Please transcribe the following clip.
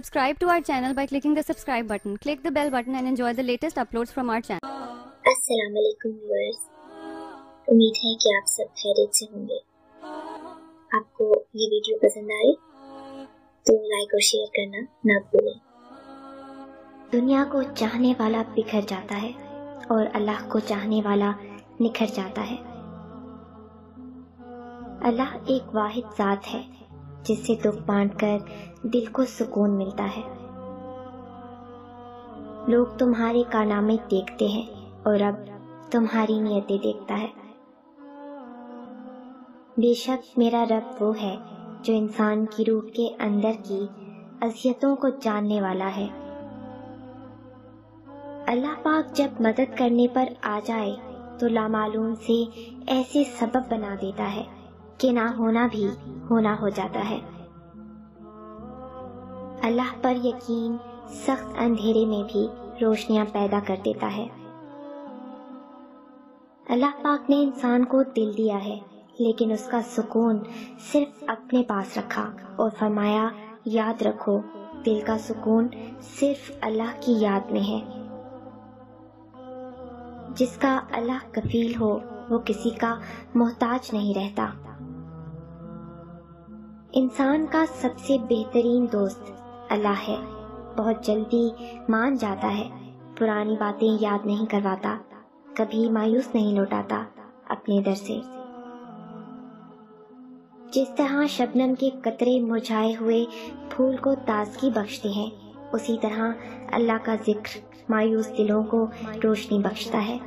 Subscribe to our channel by clicking the subscribe button. Click the bell button and enjoy the latest uploads from our channel. अस्सलाम वालेकुम viewers, उम्मीद है कि आप सब खैरियत से होंगे। आपको ये वीडियो पसंद आए तो लाइक और शेयर करना ना भूलें। दुनिया को चाहने वाला बिखर जाता है और अल्लाह को चाहने वाला निखर जाता है। अल्लाह एक वाहिद ज़ात है जिससे दुख बांटकर दिल को सुकून मिलता है। लोग तुम्हारे कारनामे देखते हैं और अब तुम्हारी नियतें देखता है। बेशक मेरा रब वो है जो इंसान की रूह के अंदर की अज़ियतों को जानने वाला है। अल्लाह पाक जब मदद करने पर आ जाए तो लामालूम से ऐसे सबब बना देता है कि ना होना भी होना हो जाता है। अल्लाह पर यकीन सख्त अंधेरे में भी रोशनियां पैदा कर देता है। अल्लाह पाक ने इंसान को दिल दिया है, लेकिन उसका सुकून सिर्फ अपने पास रखा और फरमाया, याद रखो दिल का सुकून सिर्फ अल्लाह की याद में है। जिसका अल्लाह कफील हो वो किसी का मोहताज नहीं रहता। इंसान का सबसे बेहतरीन दोस्त अल्लाह है। बहुत जल्दी मान जाता है, पुरानी बातें याद नहीं करवाता, कभी मायूस नहीं लौटाता अपने दर से। जिस तरह शबनम के कतरे मुरझाए हुए फूल को ताजगी बख्शते हैं, उसी तरह अल्लाह का जिक्र मायूस दिलों को रोशनी बख्शता है।